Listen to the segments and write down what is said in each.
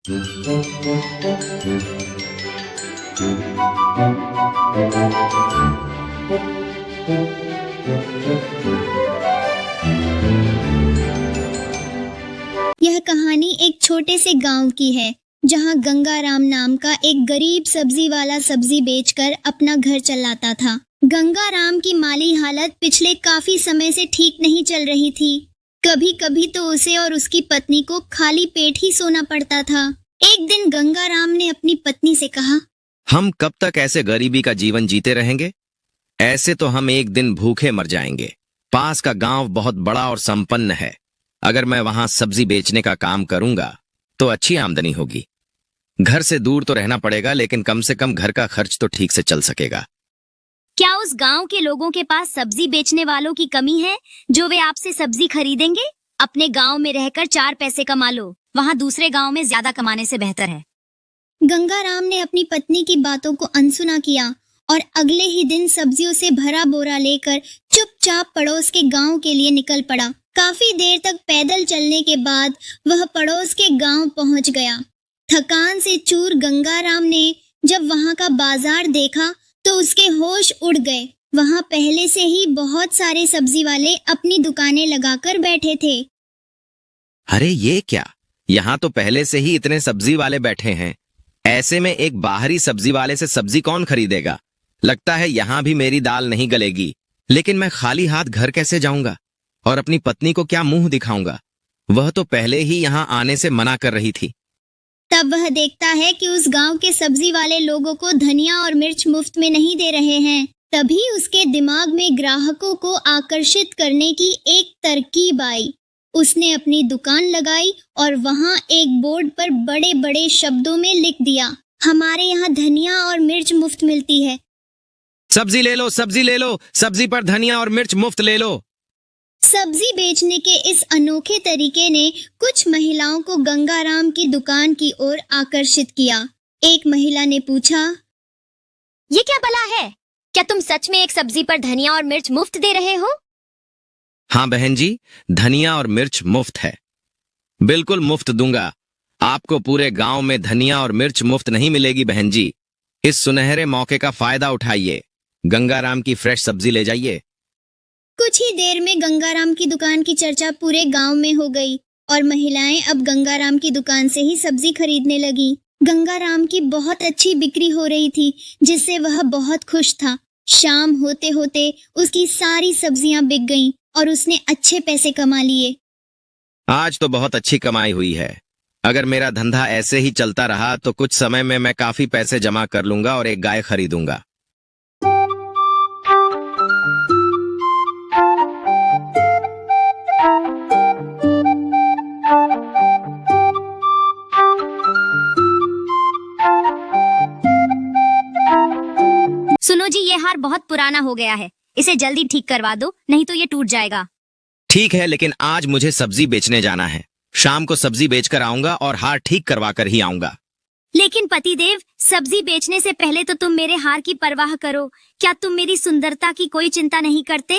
यह कहानी एक छोटे से गांव की है, जहां गंगाराम नाम का एक गरीब सब्जी वाला सब्जी बेचकर अपना घर चलाता था। गंगाराम की माली हालत पिछले काफी समय से ठीक नहीं चल रही थी। कभी-कभी तो उसे और उसकी पत्नी को खाली पेट ही सोना पड़ता था। एक दिन गंगाराम ने अपनी पत्नी से कहा, हम कब तक ऐसे गरीबी का जीवन जीते रहेंगे? ऐसे तो हम एक दिन भूखे मर जाएंगे। पास का गांव बहुत बड़ा और संपन्न है। अगर मैं वहां सब्जी बेचने का काम करूंगा तो अच्छी आमदनी होगी। घर से दूर तो रहना पड़ेगा, लेकिन कम से कम घर का खर्च तो ठीक से चल सकेगा। क्या उस गांव के लोगों के पास सब्जी बेचने वालों की कमी है जो वे आपसे सब्जी खरीदेंगे? अपने गांव में रहकर 4 पैसे कमा लो, वहां दूसरे गांव में ज्यादा कमाने से बेहतर है। गंगाराम ने अपनी पत्नी की बातों को अनसुना किया और अगले ही दिन सब्जियों से भरा बोरा लेकर चुपचाप पड़ोस के गांव के लिए निकल पड़ा। काफी देर तक पैदल चलने के बाद वह पड़ोस के गांव पहुंच गया। थकान से चूर गंगाराम ने जब वहां का बाजार देखा तो उसके होश उड़ गए। वहां पहले से ही बहुत सारे सब्जी वाले अपनी दुकानें लगाकर बैठे थे। अरे ये क्या, यहाँ तो पहले से ही इतने सब्जी वाले बैठे हैं। ऐसे में एक बाहरी सब्जी वाले से सब्जी कौन खरीदेगा? लगता है यहाँ भी मेरी दाल नहीं गलेगी। लेकिन मैं खाली हाथ घर कैसे जाऊंगा और अपनी पत्नी को क्या मुंह दिखाऊंगा? वह तो पहले ही यहाँ आने से मना कर रही थी। तब वह देखता है कि उस गांव के सब्जी वाले लोगों को धनिया और मिर्च मुफ्त में नहीं दे रहे हैं। तभी उसके दिमाग में ग्राहकों को आकर्षित करने की एक तरकीब आई। उसने अपनी दुकान लगाई और वहां एक बोर्ड पर बड़े बड़े शब्दों में लिख दिया, हमारे यहाँ धनिया और मिर्च मुफ्त मिलती है। सब्जी ले लो, सब्जी ले लो, सब्जी पर धनिया और मिर्च मुफ्त ले लो। सब्जी बेचने के इस अनोखे तरीके ने कुछ महिलाओं को गंगाराम की दुकान की ओर आकर्षित किया। एक महिला ने पूछा, ये क्या भला है? क्या तुम सच में एक सब्जी पर धनिया और मिर्च मुफ्त दे रहे हो? हाँ बहन जी, धनिया और मिर्च मुफ्त है। बिल्कुल मुफ्त दूंगा। आपको पूरे गांव में धनिया और मिर्च मुफ्त नहीं मिलेगी बहन जी। इस सुनहरे मौके का फायदा उठाइए। गंगाराम की फ्रेश सब्जी ले जाइए। कुछ ही देर में गंगाराम की दुकान की चर्चा पूरे गांव में हो गई और महिलाएं अब गंगाराम की दुकान से ही सब्जी खरीदने लगी। गंगाराम की बहुत अच्छी बिक्री हो रही थी, जिससे वह बहुत खुश था। शाम होते होते उसकी सारी सब्जियां बिक गईं और उसने अच्छे पैसे कमा लिए। आज तो बहुत अच्छी कमाई हुई है। अगर मेरा धंधा ऐसे ही चलता रहा तो कुछ समय में मैं काफी पैसे जमा कर लूंगा और एक गाय खरीदूंगा। सुनो जी, ये हार बहुत पुराना हो गया है। इसे जल्दी ठीक करवा दो, नहीं तो ये टूट जाएगा। ठीक है, लेकिन आज मुझे सब्जी बेचने जाना है। शाम को सब्जी बेचकर आऊंगा और हार ठीक करवा कर ही आऊंगा। लेकिन पतिदेव, सब्जी बेचने से पहले तो तुम मेरे हार की परवाह करो। क्या तुम मेरी सुंदरता की कोई चिंता नहीं करते?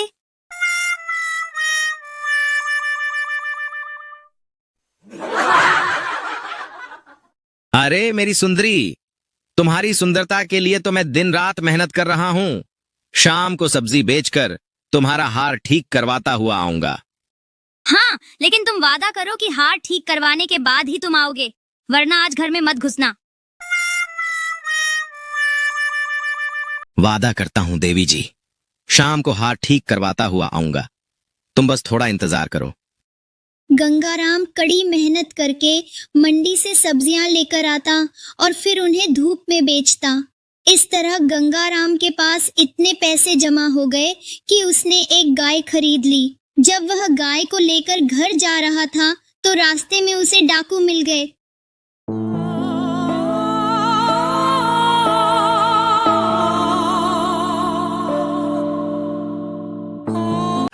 अरे मेरी सुंदरी, तुम्हारी सुंदरता के लिए तो मैं दिन रात मेहनत कर रहा हूँ। शाम को सब्जी बेचकर तुम्हारा हार ठीक करवाता हुआ आऊंगा। हाँ, लेकिन तुम वादा करो कि हार ठीक करवाने के बाद ही तुम आओगे, वरना आज घर में मत घुसना। वादा करता हूँ देवी जी, शाम को हार ठीक करवाता हुआ आऊंगा। तुम बस थोड़ा इंतजार करो। गंगाराम कड़ी मेहनत करके मंडी से सब्जियां लेकर आता और फिर उन्हें धूप में बेचता। इस तरह गंगाराम के पास इतने पैसे जमा हो गए कि उसने एक गाय खरीद ली। जब वह गाय को लेकर घर जा रहा था तो रास्ते में उसे डाकू मिल गए।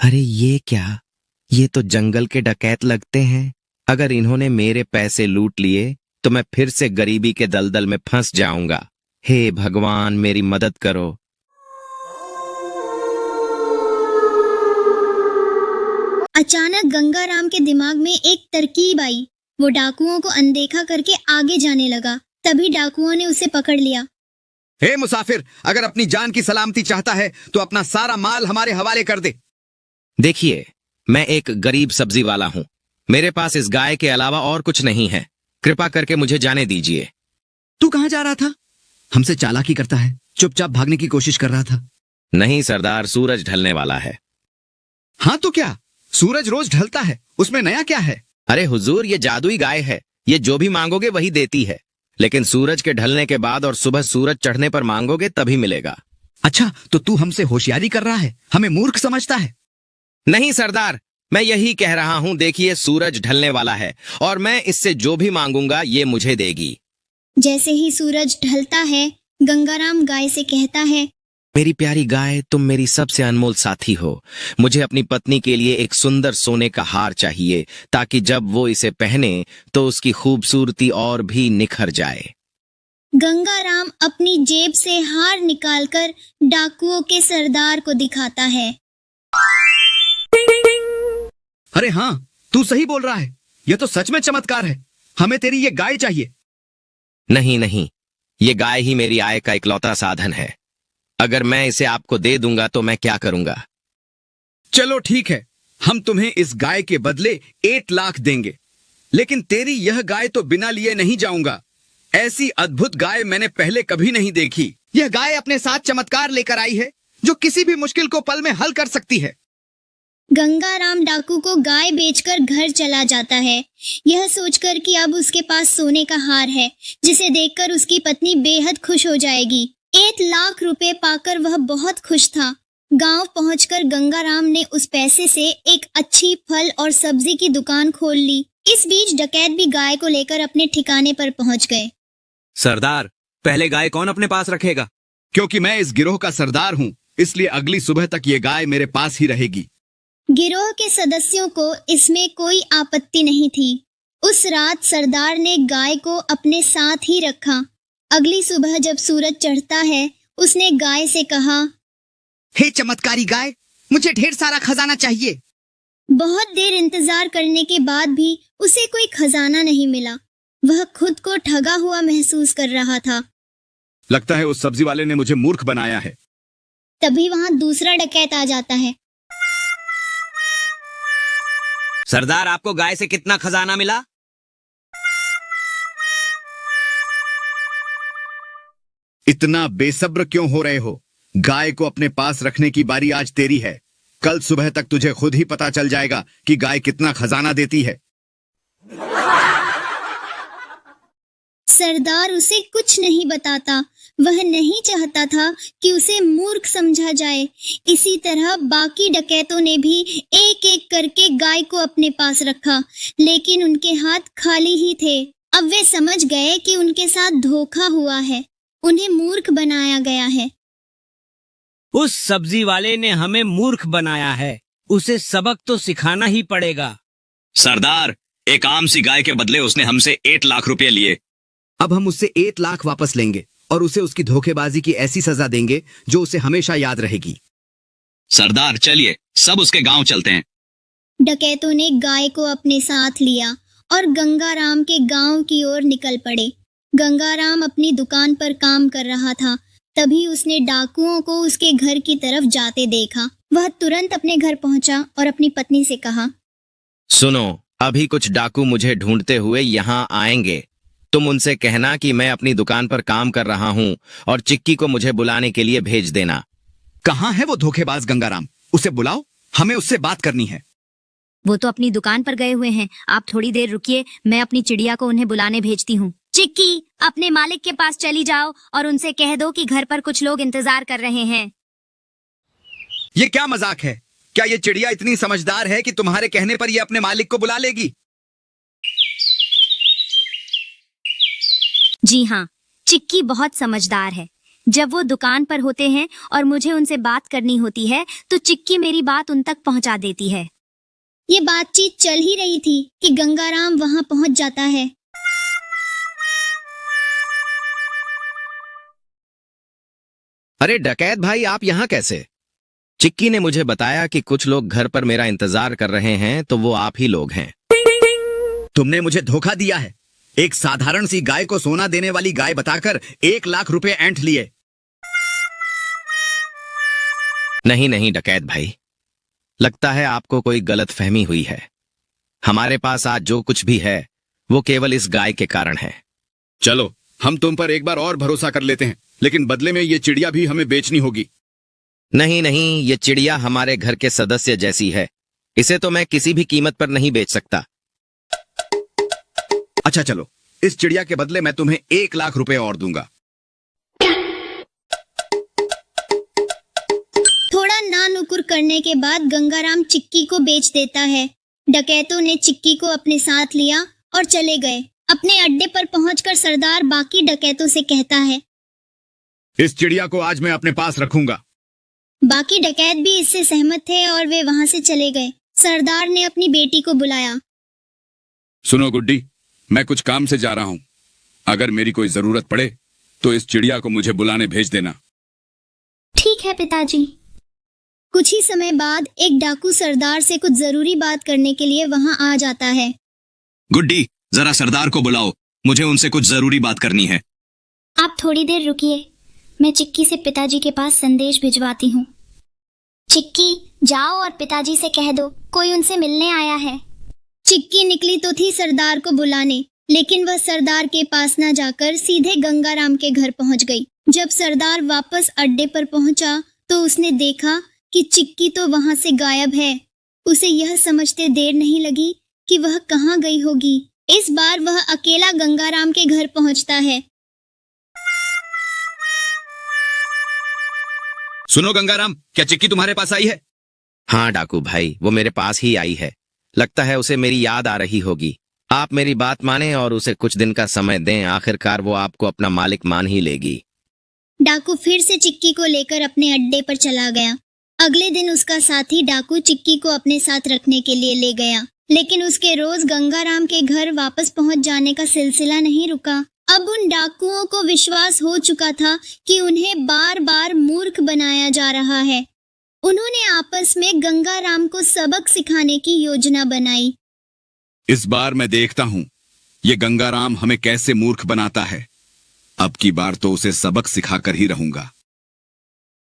अरे ये क्या, ये तो जंगल के डकैत लगते हैं। अगर इन्होंने मेरे पैसे लूट लिए तो मैं फिर से गरीबी के दलदल में फंस जाऊंगा। हे भगवान, मेरी मदद करो। अचानक गंगाराम के दिमाग में एक तरकीब आई। वो डाकुओं को अनदेखा करके आगे जाने लगा। तभी डाकुओं ने उसे पकड़ लिया। हे मुसाफिर, अगर अपनी जान की सलामती चाहता है तो अपना सारा माल हमारे हवाले कर दे। देखिए, मैं एक गरीब सब्जी वाला हूँ। मेरे पास इस गाय के अलावा और कुछ नहीं है। कृपा करके मुझे जाने दीजिए। तू कहाँ जा रहा था? हमसे चालाकी करता है, चुपचाप भागने की कोशिश कर रहा था। नहीं सरदार, सूरज ढलने वाला है। हाँ तो क्या, सूरज रोज ढलता है, उसमें नया क्या है? अरे हुजूर, ये जादुई गाय है। ये जो भी मांगोगे वही देती है, लेकिन सूरज के ढलने के बाद और सुबह सूरज चढ़ने पर मांगोगे तभी मिलेगा। अच्छा, तो तू हमसे होशियारी कर रहा है, हमें मूर्ख समझता है? नहीं सरदार, मैं यही कह रहा हूँ। देखिए, सूरज ढलने वाला है और मैं इससे जो भी मांगूंगा ये मुझे देगी। जैसे ही सूरज ढलता है, गंगाराम गाय से कहता है, मेरी प्यारी गाय, तुम मेरी सबसे अनमोल साथी हो। मुझे अपनी पत्नी के लिए एक सुंदर सोने का हार चाहिए, ताकि जब वो इसे पहने तो उसकी खूबसूरती और भी निखर जाए। गंगाराम अपनी जेब से हार निकालकर डाकुओं के सरदार को दिखाता है। अरे हाँ, तू सही बोल रहा है, यह तो सच में चमत्कार है। हमें तेरी ये गाय चाहिए। नहीं नहीं, ये गाय ही मेरी आय का इकलौता साधन है। अगर मैं इसे आपको दे दूंगा तो मैं क्या करूंगा? चलो ठीक है, हम तुम्हें इस गाय के बदले 8 लाख देंगे, लेकिन तेरी यह गाय तो बिना लिए नहीं जाऊंगा। ऐसी अद्भुत गाय मैंने पहले कभी नहीं देखी। यह गाय अपने साथ चमत्कार लेकर आई है, जो किसी भी मुश्किल को पल में हल कर सकती है। गंगाराम डाकू को गाय बेचकर घर चला जाता है, यह सोचकर कि अब उसके पास सोने का हार है, जिसे देखकर उसकी पत्नी बेहद खुश हो जाएगी। 8 लाख रुपए पाकर वह बहुत खुश था। गांव पहुंचकर गंगाराम ने उस पैसे से एक अच्छी फल और सब्जी की दुकान खोल ली। इस बीच डकैत भी गाय को लेकर अपने ठिकाने पर पहुंच गए। सरदार, पहले गाय कौन अपने पास रखेगा? क्योंकि मैं इस गिरोह का सरदार हूँ, इसलिए अगली सुबह तक ये गाय मेरे पास ही रहेगी। गिरोह के सदस्यों को इसमें कोई आपत्ति नहीं थी। उस रात सरदार ने गाय को अपने साथ ही रखा। अगली सुबह जब सूरज चढ़ता है, उसने गाय से कहा, हे चमत्कारी गाय, मुझे ढेर सारा खजाना चाहिए। बहुत देर इंतजार करने के बाद भी उसे कोई खजाना नहीं मिला। वह खुद को ठगा हुआ महसूस कर रहा था। लगता है उस सब्जी वाले ने मुझे मूर्ख बनाया है। तभी वहां दूसरा डकैत आ जाता है। सरदार, आपको गाय से कितना खजाना मिला? इतना बेसब्र क्यों हो रहे हो? गाय को अपने पास रखने की बारी आज तेरी है। कल सुबह तक तुझे खुद ही पता चल जाएगा कि गाय कितना खजाना देती है। सरदार उसे कुछ नहीं बताता। वह नहीं चाहता था कि उसे मूर्ख समझा जाए। इसी तरह बाकी डकैतों ने भी एक एक करके गाय को अपने पास रखा, लेकिन उनके हाथ खाली ही थे। अब वे समझ गए कि उनके साथ धोखा हुआ है, उन्हें मूर्ख बनाया गया है। उस सब्जी वाले ने हमें मूर्ख बनाया है, उसे सबक तो सिखाना ही पड़ेगा। सरदार, एक आम सी गाय के बदले उसने हमसे 8 लाख रुपए लिए। अब हम उससे 8 लाख वापस लेंगे और उसे उसकी धोखेबाजी की ऐसी सजा देंगे जो उसे हमेशा याद रहेगी। सरदार, चलिए सब उसके गांव चलते हैं। डकैतों ने गाय को अपने साथ लिया और गंगाराम के गांव की ओर निकल पड़े। गंगाराम अपनी दुकान पर काम कर रहा था। तभी उसने डाकुओं को उसके घर की तरफ जाते देखा। वह तुरंत अपने घर पहुंचा और अपनी पत्नी से कहा, सुनो, अभी कुछ डाकू मुझे ढूंढते हुए यहाँ आएंगे। तुम उनसे कहना कि मैं अपनी दुकान पर काम कर रहा हूँ और चिक्की को मुझे बुलाने के लिए भेज देना। कहाँ है वो धोखेबाज गंगाराम? उसे बुलाओ, हमें उससे बात करनी है। वो तो अपनी दुकान पर गए हुए हैं। आप थोड़ी देर रुकिए, मैं अपनी चिड़िया को उन्हें बुलाने भेजती हूँ। चिक्की, अपने मालिक के पास चली जाओ और उनसे कह दो कि घर पर कुछ लोग इंतजार कर रहे हैं। ये क्या मजाक है? क्या ये चिड़िया इतनी समझदार है कि तुम्हारे कहने पर ये अपने मालिक को बुला लेगी? जी हाँ, चिक्की बहुत समझदार है। जब वो दुकान पर होते हैं और मुझे उनसे बात करनी होती है तो चिक्की मेरी बात उन तक पहुंचा देती है। ये बातचीत चल ही रही थी कि गंगाराम वहां पहुंच जाता है। अरे डकैत भाई, आप यहाँ कैसे? चिक्की ने मुझे बताया कि कुछ लोग घर पर मेरा इंतजार कर रहे हैं, तो वो आप ही लोग हैं। तुमने मुझे धोखा दिया है। एक साधारण सी गाय को सोना देने वाली गाय बताकर 1 लाख रुपए ऐंठ लिए। नहीं नहीं डकैत भाई, लगता है आपको कोई गलतफहमी हुई है। हमारे पास आज जो कुछ भी है वो केवल इस गाय के कारण है। चलो, हम तुम पर एक बार और भरोसा कर लेते हैं, लेकिन बदले में ये चिड़िया भी हमें बेचनी होगी। नहीं नहीं, ये चिड़िया हमारे घर के सदस्य जैसी है, इसे तो मैं किसी भी कीमत पर नहीं बेच सकता। अच्छा चलो, इस चिड़िया के बदले मैं तुम्हें 1 लाख रुपए और दूंगा। थोड़ा नानुकुर करने के बाद गंगाराम चिक्की को बेच देता है। डकैतों ने चिक्की को अपने साथ लिया और चले गए। अपने अड्डे पर पहुंचकर सरदार बाकी डकैतों से कहता है, इस चिड़िया को आज मैं अपने पास रखूंगा। बाकी डकैत भी इससे सहमत थे और वे वहां से चले गए। सरदार ने अपनी बेटी को बुलाया। सुनो गुड्डी, मैं कुछ काम से जा रहा हूं। अगर मेरी कोई जरूरत पड़े तो इस चिड़िया को मुझे बुलाने भेज देना। ठीक है पिताजी। कुछ ही समय बाद एक डाकू सरदार से कुछ जरूरी बात करने के लिए वहां आ जाता है। गुड्डी, जरा सरदार को बुलाओ, मुझे उनसे कुछ जरूरी बात करनी है। आप थोड़ी देर रुकिए, मैं चिक्की से पिताजी के पास संदेश भिजवाती हूँ। चिक्की, जाओ और पिताजी से कह दो कोई उनसे मिलने आया है। चिक्की निकली तो थी सरदार को बुलाने, लेकिन वह सरदार के पास न जाकर सीधे गंगाराम के घर पहुंच गई। जब सरदार वापस अड्डे पर पहुंचा तो उसने देखा कि चिक्की तो वहां से गायब है। उसे यह समझते देर नहीं लगी कि वह कहाँ गई होगी। इस बार वह अकेला गंगाराम के घर पहुंचता है। सुनो गंगाराम, क्या चिक्की तुम्हारे पास आई है? हाँ डाकू भाई, वो मेरे पास ही आई है। लगता है उसे मेरी याद आ रही होगी। आप मेरी बात माने और उसे कुछ दिन का समय दें, आखिरकार वो आपको अपना मालिक मान ही लेगी। डाकू फिर से चिक्की को लेकर अपने अड्डे पर चला गया। अगले दिन उसका साथी डाकू चिक्की को अपने साथ रखने के लिए ले गया, लेकिन उसके रोज गंगाराम के घर वापस पहुंच जाने का सिलसिला नहीं रुका। अब उन डाकुओं को विश्वास हो चुका था कि उन्हें बार बार मूर्ख बनाया जा रहा है। उन्होंने आपस में गंगाराम को सबक सिखाने की योजना बनाई। इस बार मैं देखता हूँ ये गंगाराम हमें कैसे मूर्ख बनाता है। अब की बार तो उसे सबक सिखाकर ही रहूंगा।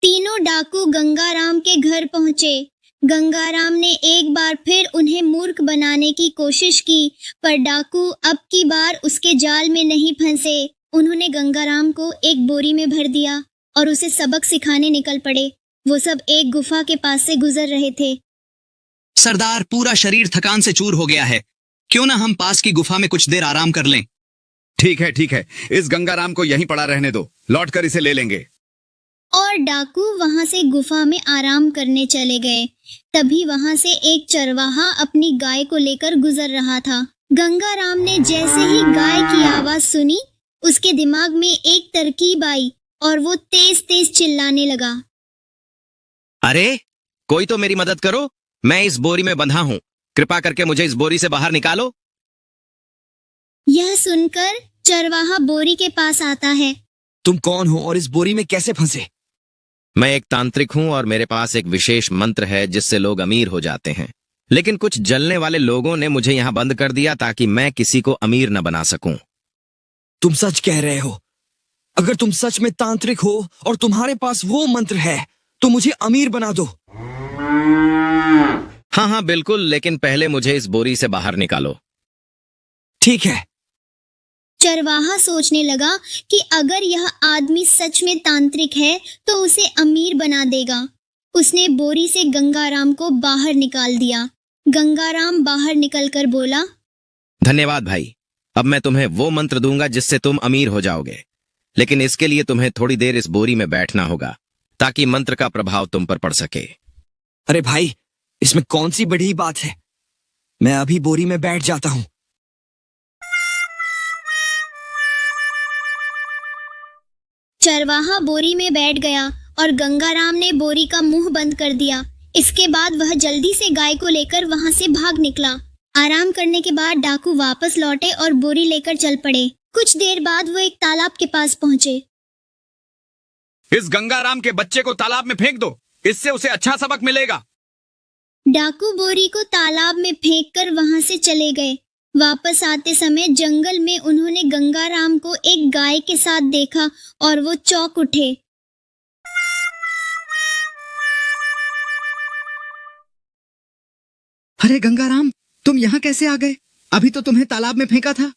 तीनों डाकू गंगाराम के घर पहुंचे। गंगाराम ने एक बार फिर उन्हें मूर्ख बनाने की कोशिश की, पर डाकू अब की बार उसके जाल में नहीं फंसे। उन्होंने गंगाराम को एक बोरी में भर दिया और उसे सबक सिखाने निकल पड़े। वो सब एक गुफा के पास से गुजर रहे थे। सरदार, पूरा शरीर थकान से चूर हो गया है, क्यों ना हम पास की गुफा में कुछ देर आराम कर लें। ठीक है, इस गंगाराम को यहीं पड़ा रहने दो, लौटकर इसे ले लेंगे। और डाकू वहां से गुफा में आराम करने चले गए। तभी वहां से एक चरवाहा अपनी गाय को लेकर गुजर रहा था। गंगाराम ने जैसे ही गाय की आवाज सुनी, उसके दिमाग में एक तरकीब आई और वो तेज तेज चिल्लाने लगा। अरे कोई तो मेरी मदद करो, मैं इस बोरी में बंधा हूँ, कृपा करके मुझे इस बोरी से बाहर निकालो। यह सुनकर चरवाहा बोरी के पास आता है। तुम कौन हो और इस बोरी में कैसे फंसे? मैं एक तांत्रिक हूँ और मेरे पास एक विशेष मंत्र है जिससे लोग अमीर हो जाते हैं, लेकिन कुछ जलने वाले लोगों ने मुझे यहाँ बंद कर दिया ताकि मैं किसी को अमीर न बना सकूं। तुम सच कह रहे हो? अगर तुम सच में तांत्रिक हो और तुम्हारे पास वो मंत्र है तो मुझे अमीर बना दो। हाँ बिल्कुल, लेकिन पहले मुझे इस बोरी से बाहर निकालो। ठीक है। चरवाहा सोचने लगा कि अगर यह आदमी सच में तांत्रिक है तो उसे अमीर बना देगा। उसने बोरी से गंगाराम को बाहर निकाल दिया। गंगाराम बाहर निकलकर बोला, धन्यवाद भाई, अब मैं तुम्हें वो मंत्र दूंगा जिससे तुम अमीर हो जाओगे, लेकिन इसके लिए तुम्हें थोड़ी देर इस बोरी में बैठना होगा ताकि मंत्र का प्रभाव तुम पर पड़ सके। अरे भाई, इसमें कौन सी बड़ी बात है, मैं अभी बोरी में बैठ जाता हूँ। चरवाहा बोरी में बैठ गया और गंगाराम ने बोरी का मुंह बंद कर दिया। इसके बाद वह जल्दी से गाय को लेकर वहां से भाग निकला। आराम करने के बाद डाकू वापस लौटे और बोरी लेकर चल पड़े। कुछ देर बाद वो एक तालाब के पास पहुंचे। इस गंगाराम के बच्चे को तालाब में फेंक दो, इससे उसे अच्छा सबक मिलेगा। डाकू बोरी को तालाब में फेंककर वहां से चले गए। वापस आते समय जंगल में उन्होंने गंगाराम को एक गाय के साथ देखा और वो चौंक उठे। अरे गंगाराम, तुम यहाँ कैसे आ गए? अभी तो तुम्हें तालाब में फेंका था।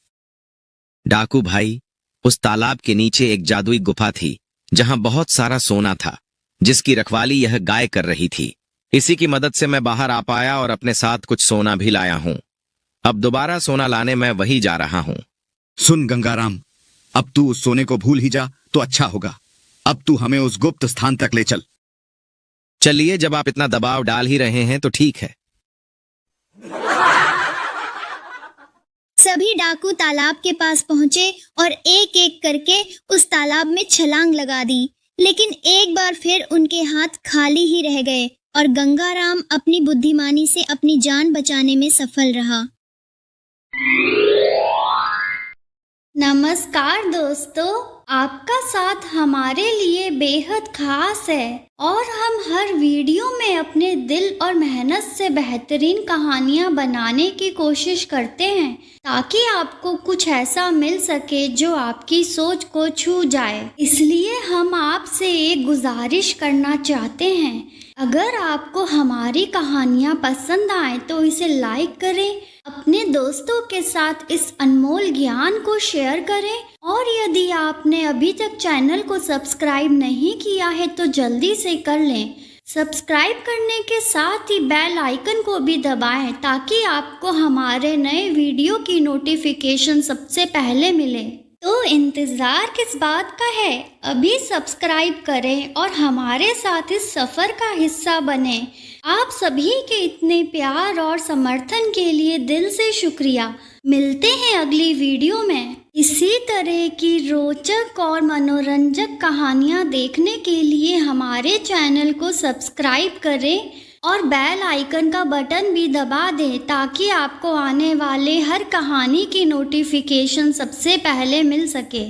डाकू भाई, उस तालाब के नीचे एक जादुई गुफा थी जहां बहुत सारा सोना था, जिसकी रखवाली यह गाय कर रही थी। इसी की मदद से मैं बाहर आ पाया और अपने साथ कुछ सोना भी लाया हूं। अब दोबारा सोना लाने मैं वही जा रहा हूं। सुन गंगाराम, अब तू उस सोने को भूल ही जा तो अच्छा होगा। अब तू हमें उस गुप्त स्थान तक ले चल। चलिए, जब आप इतना दबाव डाल ही रहे हैं तो ठीक है। सभी डाकू तालाब के पास पहुंचे और एक एक करके उस तालाब में छलांग लगा दी, लेकिन एक बार फिर उनके हाथ खाली ही रह गए और गंगाराम अपनी बुद्धिमानी से अपनी जान बचाने में सफल रहा। नमस्कार दोस्तों, आपका साथ हमारे लिए बेहद खास है और हम हर वीडियो में अपने दिल और मेहनत से बेहतरीन कहानियाँ बनाने की कोशिश करते हैं ताकि आपको कुछ ऐसा मिल सके जो आपकी सोच को छू जाए। इसलिए हम आपसे एक गुजारिश करना चाहते हैं, अगर आपको हमारी कहानियाँ पसंद आए तो इसे लाइक करें, अपने दोस्तों के साथ इस अनमोल ज्ञान को शेयर करें और यदि आपने अभी तक चैनल को सब्सक्राइब नहीं किया है तो जल्दी से कर लें। सब्सक्राइब करने के साथ ही बेल आइकन को भी दबाएं ताकि आपको हमारे नए वीडियो की नोटिफिकेशन सबसे पहले मिले। तो इंतज़ार किस बात का है, अभी सब्सक्राइब करें और हमारे साथ इस सफ़र का हिस्सा बने। आप सभी के इतने प्यार और समर्थन के लिए दिल से शुक्रिया। मिलते हैं अगली वीडियो में। इसी तरह की रोचक और मनोरंजक कहानियाँ देखने के लिए हमारे चैनल को सब्सक्राइब करें और बेल आइकन का बटन भी दबा दें ताकि आपको आने वाले हर कहानी की नोटिफिकेशन सबसे पहले मिल सके।